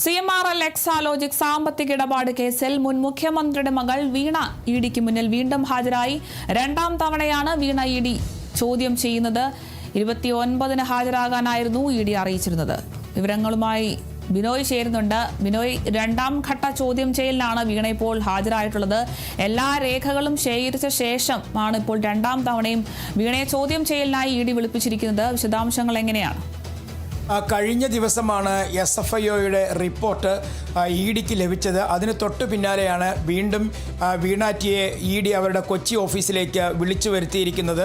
CMRL Exalogic സാമ്പത്തിക ഇടപാട് കേസിൽ മുൻ മുഖ്യമന്ത്രിയുടെ മകൾ വീണ ഇഡിക്ക് മുന്നിൽ വീണ്ടും ഹാജരായി. രണ്ടാം തവണയാണ് വീണ ഇഡി ചോദ്യം ചെയ്യുന്നത്. 29-ന് ഹാജരാകാനായിരുന്നു ഇഡി അറിയിച്ചിരുന്നത്. വിവരങ്ങളുമായി ബിനോയ് ചേരുന്നുണ്ട്. ബിനോയ്, രണ്ടാം ഘട്ട ചോദ്യം ചെയ്യലിനാണ് വീണ ഇപ്പോൾ ഹാജരായിട്ടുള്ളത്. എല്ലാ രേഖകളും ശേഖരിച്ച ശേഷമാണ് ഇപ്പോൾ രണ്ടാം തവണയും വീണയെ ചോദ്യം ചെയ്യലിനായി ഇഡി വിളിപ്പിച്ചിരിക്കുന്നത്. വിശദാംശങ്ങൾ എങ്ങനെയാണ്? കഴിഞ്ഞ ദിവസമാണ് SFIOയുടെ റിപ്പോർട്ട് ഇഡിക്ക് ലഭിച്ചത്. അതിന് തൊട്ടു പിന്നാലെയാണ് വീണ്ടും വീണാറ്റിയെ ഇഡി അവരുടെ കൊച്ചി ഓഫീസിലേക്ക് വിളിച്ചു വരുത്തിയിരിക്കുന്നത്.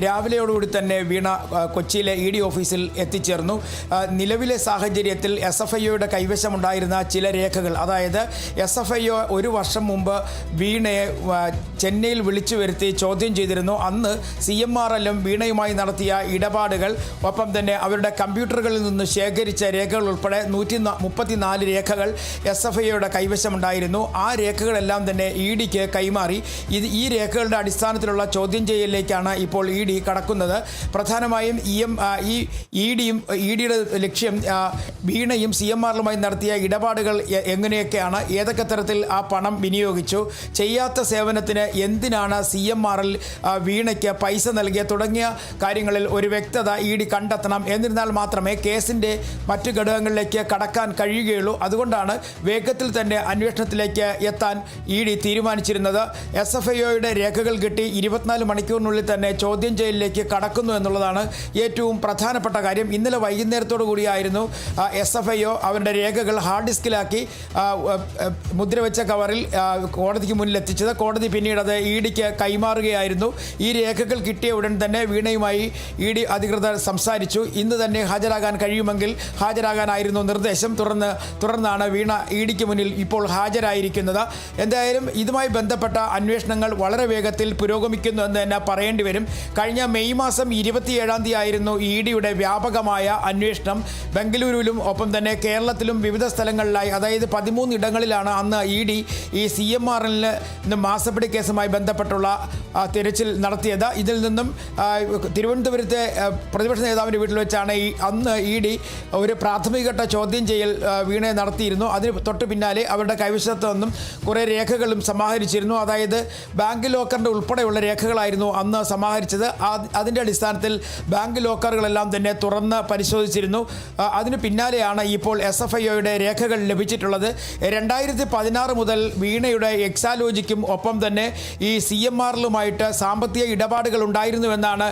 രാവിലെയോടുകൂടി തന്നെ വീണ കൊച്ചിയിലെ ഇഡി ഓഫീസിൽ എത്തിച്ചേർന്നു. നിലവിലെ സാഹചര്യത്തിൽ SFIOയുടെ കൈവശമുണ്ടായിരുന്ന ചില രേഖകൾ, അതായത് SFIO ഒരു വർഷം മുമ്പ് വീണയെ ചെന്നൈയിൽ വിളിച്ചു വരുത്തി ചോദ്യം ചെയ്തിരുന്നു. അന്ന് CMRLും വീണയുമായി നടത്തിയ ഇടപാടുകൾ, ഒപ്പം തന്നെ അവരുടെ കമ്പ്യൂട്ടറുകളിൽ നിന്ന് ശേഖരിച്ച രേഖകൾ ഉൾപ്പെടെ 134 രേഖകൾ SFIOയുടെ കൈവശമുണ്ടായിരുന്നു. ആ രേഖകളെല്ലാം തന്നെ ഇഡിക്ക് കൈമാറി. ഈ രേഖകളുടെ അടിസ്ഥാനത്തിലുള്ള ചോദ്യം ചെയ്യലിലേക്കാണ് ഇപ്പോൾ ഇഡി കടക്കുന്നത്. പ്രധാനമായും ഇഡിയുടെ ലക്ഷ്യം വീണയും CMRലുമായി നടത്തിയ ഇടപാടുകൾ എങ്ങനെയൊക്കെയാണ്, ഏതൊക്കെ തരത്തിൽ ആ പണം വിനിയോഗിച്ചു, ചെയ്യാത്ത സേവനത്തിന് എന്തിനാണ് CMRL വീണയ്ക്ക് പൈസ നൽകിയ തുടങ്ങിയ കാര്യങ്ങളിൽ ഒരു വ്യക്തത ഇഡി കണ്ടെത്തണം. എന്നിരുന്നാൽ മാത്രമേ കേസിൻ്റെ മറ്റു ഘടകങ്ങളിലേക്ക് കടക്കാൻ കഴിയുകയുള്ളൂ. അതുകൊണ്ടാണ് വേഗത്തിൽ തന്നെ അന്വേഷണത്തിലേക്ക് എത്താൻ ഇഡി തീരുമാനിച്ചിരുന്നത്. SFIOയുടെ രേഖകൾ കിട്ടി 24 മണിക്കൂറിനുള്ളിൽ തന്നെ ചോദ്യം ചെയ്യലിലേക്ക് കടക്കുന്നു എന്നുള്ളതാണ് ഏറ്റവും പ്രധാനപ്പെട്ട കാര്യം. ഇന്നലെ വൈകുന്നേരത്തോടു കൂടിയായിരുന്നു SFIO അവരുടെ രേഖകൾ ഹാർഡ് ഡിസ്കിലാക്കി മുദ്രവെച്ച കവറിൽ കോടതിക്ക് മുന്നിൽ എത്തിച്ചത്. കോടതി പിന്നീട് അത് ഇഡിക്ക് കൈമാറുകയായിരുന്നു. ഈ രേഖകൾ കിട്ടിയ ഉടൻ തന്നെ വീണയുമായി ഇഡി അധികൃതർ സംസാരിച്ചു. ഇന്ന് തന്നെ ഹാജരാകാൻ കഴിയുമെങ്കിൽ ഹാജരാകാനായിരുന്നു നിർദ്ദേശം. തുടർന്നാണ് വീണ ഇഡിക്ക് മുന്നിൽ ഇപ്പോൾ ഹാജരായിരിക്കുന്നത്. എന്തായാലും ഇതുമായി ബന്ധപ്പെട്ട അന്വേഷണങ്ങൾ വളരെ വേഗത്തിൽ പുരോഗമിക്കുന്നു എന്ന് തന്നെ പറയേണ്ടി വരും. കഴിഞ്ഞ മെയ് മാസം 27-ാം തീയതി ആയിരുന്നു ഇഡിയുടെ വ്യാപകമായ അന്വേഷണം. ബംഗളൂരുവിലും ഒപ്പം തന്നെ കേരളത്തിലും വിവിധ സ്ഥലങ്ങളിലായി, അതായത് 13 ഇടങ്ങളിലാണ് അന്ന് ഇഡി ഈ CMRLന് മാസപ്പടി കേസുമായി ബന്ധപ്പെട്ടുള്ള തിരച്ചിൽ നടത്തിയത്. ഇതിൽ നിന്നും തിരുവനന്തപുരത്തെ പ്രതിപക്ഷ നേതാവിൻ്റെ വീട്ടിൽ വെച്ചാണ് അന്ന് ഇഡി ഒരു പ്രാഥമികഘട്ട ചോദ്യം ചെയ്യൽ വീണയെ നടത്തിയിരുന്നു. അതിന് തൊട്ട് പിന്നാലെ അവരുടെ കൈവശത്ത് നിന്നും കുറേ രേഖകളും സമാഹരിച്ചിരുന്നു. അതായത് ബാങ്ക് ലോക്കറിൻ്റെ ഉൾപ്പെടെയുള്ള രേഖകളായിരുന്നു അന്ന് സമാഹരിച്ചത്. അതിൻ്റെ അടിസ്ഥാനത്തിൽ ബാങ്ക് ലോക്കറുകളെല്ലാം തന്നെ തുറന്ന് പരിശോധിച്ചിരുന്നു. അതിന് പിന്നാലെയാണ് ഇപ്പോൾ SFIOയുടെ രേഖകൾ ലഭിച്ചിട്ടുള്ളത്. 2016 മുതൽ വീണയുടെ എക്സാലോജിക്കും ഒപ്പം തന്നെ ഈ CMRലുമായിട്ട് സാമ്പത്തിക ഇടപാടുകൾ ഉണ്ടായിരുന്നുവെന്നാണ്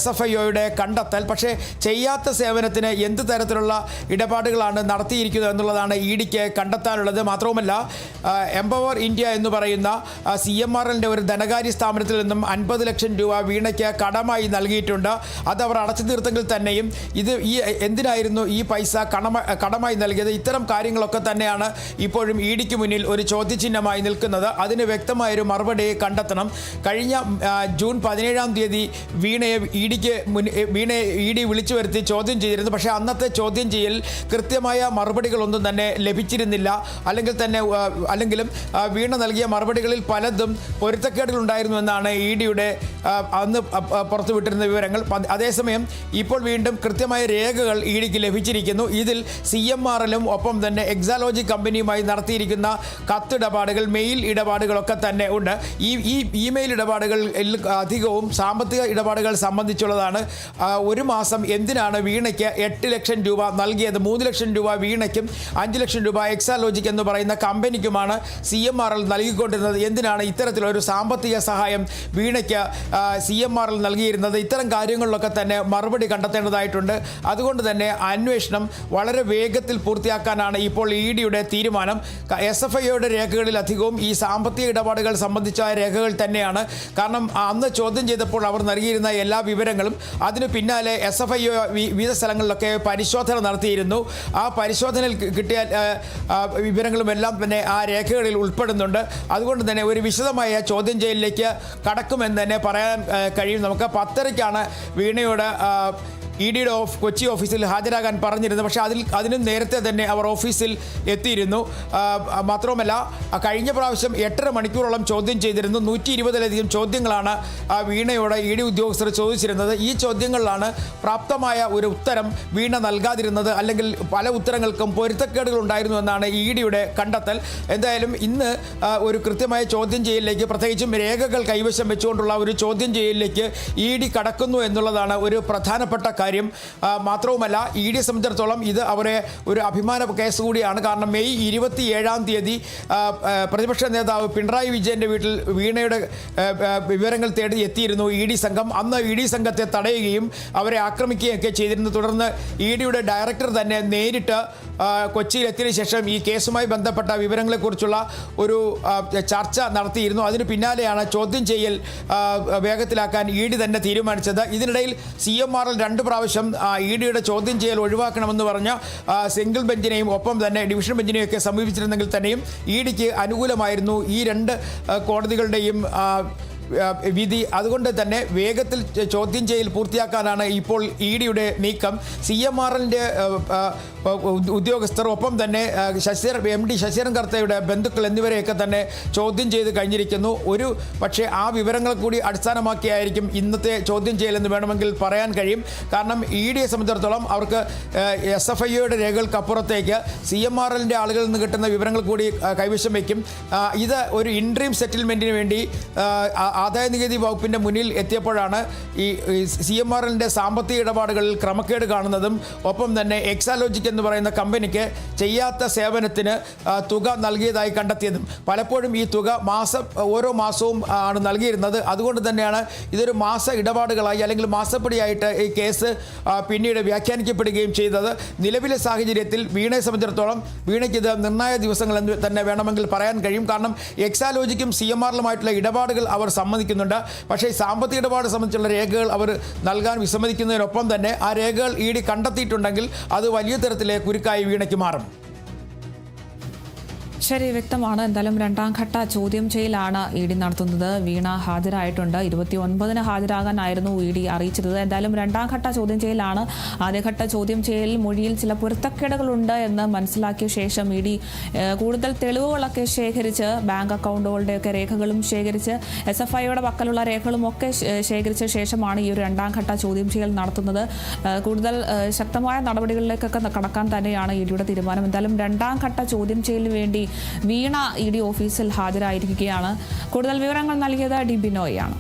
SFIOയുടെ കണ്ടെത്തൽ. പക്ഷേ ചെയ്യാത്ത സേവനത്തിന് എന്ത് തരത്തിലുള്ള ഇടപാടുകളാണ് നടത്തിയിരിക്കുന്നത് എന്നുള്ളതാണ് ഇഡിക്ക് കണ്ടെത്താനുള്ളത്. മാത്രവുമല്ല, എംപവർ ഇന്ത്യ എന്ന് പറയുന്ന CMRLൻ്റെ ഒരു ധനകാര്യ സ്ഥാപനത്തിൽ നിന്നും 50 ലക്ഷം രൂപ വീണയ്ക്ക് കടമായി നൽകിയിട്ടുണ്ട്. അത് അവർ അടച്ചു തീർത്തെങ്കിൽ തന്നെയും എന്തിനായിരുന്നു ഈ പൈസ കടമായി നൽകിയത്? ഇത്തരം കാര്യങ്ങളൊക്കെ തന്നെയാണ് ഇപ്പോഴും ഇഡിക്ക് മുന്നിൽ ഒരു ചോദ്യചിഹ്നമായി നിൽക്കുന്നത്. അതിന് വ്യക്തമായൊരു മറുപടി കണ്ടെത്തണം. കഴിഞ്ഞ ജൂൺ 17-ാം തീയതി വീണയെ ഇഡി വിളിച്ചു വരുത്തി ചോദ്യം ചെയ്തിരുന്നു. പക്ഷേ അന്നത്തെ ചോദ്യം ചെയ്യൽ കൃത്യമായ മറുപടികളൊന്നും തന്നെ ലഭിച്ചിരുന്നില്ല. അല്ലെങ്കിലും വീണ നൽകിയ മറുപടികളിൽ പലതും പൊരുത്തക്കേടുകളുണ്ടായിരുന്നു എന്നാണ് ഇഡിയുടെ അന്ന് പുറത്തുവിട്ടിരുന്ന വിവരങ്ങൾ. അതേസമയം ഇപ്പോൾ വീണ്ടും കൃത്യമായ രേഖകൾ ഇഡിക്ക് ലഭിച്ചിരിക്കുന്നു. ഇതിൽ CMRലും ഒപ്പം തന്നെ എക്സാലോജി കമ്പനിയുമായി നടത്തിയിരിക്കുന്ന കത്തിടപാടുകൾ, മെയിൽ ഇടപാടുകളൊക്കെ തന്നെ ഉണ്ട്. ഈ ഇമെയിൽ ഇടപാടുകൾ അധികവും സാമ്പത്തിക ഇടപാടുകൾ സംബന്ധിച്ചുള്ളതാണ്. ഒരു മാസം എന്തിനാണ് വീണയ്ക്ക് 8 ലക്ഷം രൂപ നൽകിയത്? 3 ലക്ഷം രൂപ വീണയ്ക്കും 5 ലക്ഷം രൂപ എക്സാലോജിക് എന്ന് പറയുന്ന കമ്പനിക്കുമാണ് CMRL നൽകിക്കൊണ്ടിരുന്നത്. എന്തിനാണ് ഇത്തരത്തിലൊരു സാമ്പത്തിക സഹായം വീണയ്ക്ക് CMRL നൽകിയിരുന്നത്? ഇത്തരം കാര്യങ്ങളിലൊക്കെ തന്നെ മറുപടി കണ്ടെത്തേണ്ടതായിട്ടുണ്ട്. അതുകൊണ്ട് തന്നെ അന്വേഷണം വളരെ വേഗത്തിൽ പൂർത്തിയാക്കാനാണ് ഇപ്പോൾ ഇഡിയുടെ തീരുമാനം. SFIOയുടെ രേഖകളിൽ അധികവും ഈ സാമ്പത്തിക ഇടപാടുകൾ സംബന്ധിച്ച രേഖകൾ തന്നെയാണ്. കാരണം അന്ന് ചോദ്യം ചെയ്തപ്പോൾ അവർ നൽകിയിരുന്ന എല്ലാ വിവരങ്ങളും, അതിന് പിന്നാലെ SFIO വിവിധ സ്ഥലങ്ങളിലൊക്കെ പരിശോധന നടത്തിയിരുന്നു. ആ പരിശോധനയിൽ കിട്ടിയ വിവരങ്ങളും എല്ലാം തന്നെ ആ രേഖകളിൽ ഉൾപ്പെടുന്നുണ്ട്. അതുകൊണ്ട് തന്നെ ഒരു വിശദമായ ചോദ്യം ചെയ്യലിലേക്ക് കടക്കുമെന്ന് തന്നെ പറയാൻ കഴിയും. നമുക്ക് 10:30-ക്കാണ് വീണയോട് EDയുടെ കൊച്ചി ഓഫീസിൽ ഹാജരാകാൻ പറഞ്ഞിരുന്നത്. പക്ഷേ അതിനും നേരത്തെ തന്നെ അവർ ഓഫീസിൽ എത്തിയിരുന്നു. മാത്രവുമല്ല കഴിഞ്ഞ പ്രാവശ്യം 8.5 മണിക്കൂറോളം ചോദ്യം ചെയ്തിരുന്നു. 120-ലധികം ചോദ്യങ്ങളാണ് വീണയോട് ED ഉദ്യോഗസ്ഥർ ചോദിച്ചിരുന്നത്. ഈ ചോദ്യങ്ങളിലാണ് പ്രാപ്തമായ ഒരു ഉത്തരം വീണ നൽകാതിരുന്നത്, അല്ലെങ്കിൽ പല ഉത്തരങ്ങൾക്കും പൊരുത്തക്കേടുകൾ ഉണ്ടായിരുന്നു എന്നാണ് EDയുടെ കണ്ടെത്തൽ. എന്തായാലും ഇന്ന് ഒരു കൃത്യമായ ചോദ്യം ചെയ്യലിലേക്ക്, പ്രത്യേകിച്ചും രേഖകൾ കൈവശം വെച്ചുകൊണ്ടുള്ള ഒരു ചോദ്യം ചെയ്യലിലേക്ക് ED കടക്കുന്നു എന്നുള്ളതാണ് ഒരു പ്രധാനപ്പെട്ട കാര്യം. മാത്രവുമല്ല EDയെ സംബന്ധിച്ചിടത്തോളം ഇത് അവരെ ഒരു അഭിമാന കേസ് കൂടിയാണ്. കാരണം മെയ് 27-ാം തീയതി പ്രതിപക്ഷ നേതാവ് പിണറായി വിജയൻ്റെ വീട്ടിൽ വീണയുടെ വിവരങ്ങൾ തേടി എത്തിയിരുന്നു ED സംഘം. അന്ന് ED സംഘത്തെ തടയുകയും അവരെ ആക്രമിക്കുകയൊക്കെ ചെയ്തിരുന്നു. തുടർന്ന് EDയുടെ ഡയറക്ടർ തന്നെ നേരിട്ട് കൊച്ചിയിൽ എത്തിയതിനു ശേഷം ഈ കേസുമായി ബന്ധപ്പെട്ട വിവരങ്ങളെക്കുറിച്ചുള്ള ഒരു ചർച്ച നടത്തിയിരുന്നു. അതിന് പിന്നാലെയാണ് ചോദ്യം ചെയ്യൽ വേഗത്തിലാക്കാൻ ED തന്നെ തീരുമാനിച്ചത്. ഇതിനിടയിൽ CMRL 2 പ്രാവശ്യം EDയുടെ ചോദ്യം ചെയ്യൽ ഒഴിവാക്കണമെന്ന് പറഞ്ഞ സിംഗിൾ ബെഞ്ചിനെയും ഒപ്പം തന്നെ ഡിവിഷൻ ബെഞ്ചിനെയും ഒക്കെ സമീപിച്ചിരുന്നെങ്കിൽ തന്നെയും EDക്ക് അനുകൂലമായിരുന്നു ഈ 2 കോടതികളുടെയും വിധി. അതുകൊണ്ട് തന്നെ വേഗത്തിൽ ചോദ്യം ചെയ്യൽ പൂർത്തിയാക്കാനാണ് ഇപ്പോൾ EDയുടെ നീക്കം. CMRLൻ്റെ ഉദ്യോഗസ്ഥർ ഒപ്പം തന്നെ MD ശശിധരൻ കർത്തയുടെ ബന്ധുക്കൾ എന്നിവരെയൊക്കെ തന്നെ ചോദ്യം ചെയ്ത് കഴിഞ്ഞിരിക്കുന്നു. പക്ഷേ ആ വിവരങ്ങൾ കൂടി അടിസ്ഥാനമാക്കിയായിരിക്കും ഇന്നത്തെ ചോദ്യം ചെയ്യലെന്ന് വേണമെങ്കിൽ പറയാൻ കഴിയും. കാരണം EDയെ സംബന്ധിച്ചിടത്തോളം അവർക്ക് SFIയുടെ രേഖകൾക്കപ്പുറത്തേക്ക് CMRLൻ്റെ ആളുകളിൽ നിന്ന് കിട്ടുന്ന വിവരങ്ങൾ കൂടി കൈവശം വയ്ക്കും. ഇത് ഒരു ഇൻട്രീം സെറ്റിൽമെൻറ്റിന് വേണ്ടി ആദായനികുതി വകുപ്പിൻ്റെ മുന്നിൽ എത്തിയപ്പോഴാണ് ഈ CMRLൻ്റെ സാമ്പത്തിക ഇടപാടുകളിൽ ക്രമക്കേട് കാണുന്നതും ഒപ്പം തന്നെ എക്സാലോജിക് എന്ന് പറയുന്ന കമ്പനിക്ക് ചെയ്യാത്ത സേവനത്തിന് തുക നൽകിയതായി കണ്ടെത്തിയതും. പലപ്പോഴും ഈ തുക ഓരോ മാസവും ആണ് നൽകിയിരുന്നത്. അതുകൊണ്ട് തന്നെയാണ് ഇതൊരു മാസ ഇടപാടുകളായി അല്ലെങ്കിൽ മാസപ്പടിയായിട്ട് ഈ കേസ് പിന്നീട് വ്യാഖ്യാനിക്കപ്പെടുകയും ചെയ്തത്. നിലവിലെ സാഹചര്യത്തിൽ വീണയെ സംബന്ധിച്ചിടത്തോളം വീണയ്ക്ക് ഇത് നിർണായക ദിവസങ്ങൾ എന്ന് തന്നെ വേണമെങ്കിൽ പറയാൻ കഴിയും. കാരണം എക്സാലോജിക്കും CMRLുമായിട്ടുള്ള ഇടപാടുകൾ അവർ സമ്മതിക്കുന്നുണ്ട്. പക്ഷേ സാമ്പത്തിക ഇടപാട് സംബന്ധിച്ചുള്ള രേഖകൾ അവർ നൽകാൻ വിസമ്മതിക്കുന്നതിനൊപ്പം തന്നെ ആ രേഖകൾ ED കണ്ടെത്തിയിട്ടുണ്ടെങ്കിൽ അത് വലിയ തരത്തിലെ കുരുക്കായി വീണയ്ക്ക് മാറും. ശരി, വ്യക്തമാണ്. എന്തായാലും 2ാം ഘട്ട ചോദ്യം ചെയ്യലാണ് ED നടത്തുന്നത്. വീണ ഹാജരായിട്ടുണ്ട്. 29-ന് ഹാജരാകാനായിരുന്നു ED അറിയിച്ചത്. എന്തായാലും 2ാം ഘട്ട ചോദ്യം ചെയ്യലാണ്. ആദ്യഘട്ട ചോദ്യം ചെയ്യൽ മൊഴിയിൽ ചില പൊരുത്തക്കേടുകളുണ്ട് എന്ന് മനസ്സിലാക്കിയ ശേഷം ED കൂടുതൽ തെളിവുകളൊക്കെ ശേഖരിച്ച് ബാങ്ക് അക്കൗണ്ടുകളുടെയൊക്കെ രേഖകളും ശേഖരിച്ച് SFIയുടെ പക്കലുള്ള രേഖകളും ഒക്കെ ശേഖരിച്ച ശേഷമാണ് ഈ ഒരു 2ാം ഘട്ട ചോദ്യം ചെയ്യൽ നടത്തുന്നത്. കൂടുതൽ ശക്തമായ നടപടികളിലേക്കൊക്കെ കടക്കാൻ തന്നെയാണ് EDയുടെ തീരുമാനം. എന്തായാലും 2ാം ഘട്ട ചോദ്യം ചെയ്യലിന് വേണ്ടി വീണ ED ഓഫീസിൽ ഹാജരായിരിക്കുകയാണ്. കൂടുതൽ വിവരങ്ങൾ നൽകിയത് DB നോയാണ്.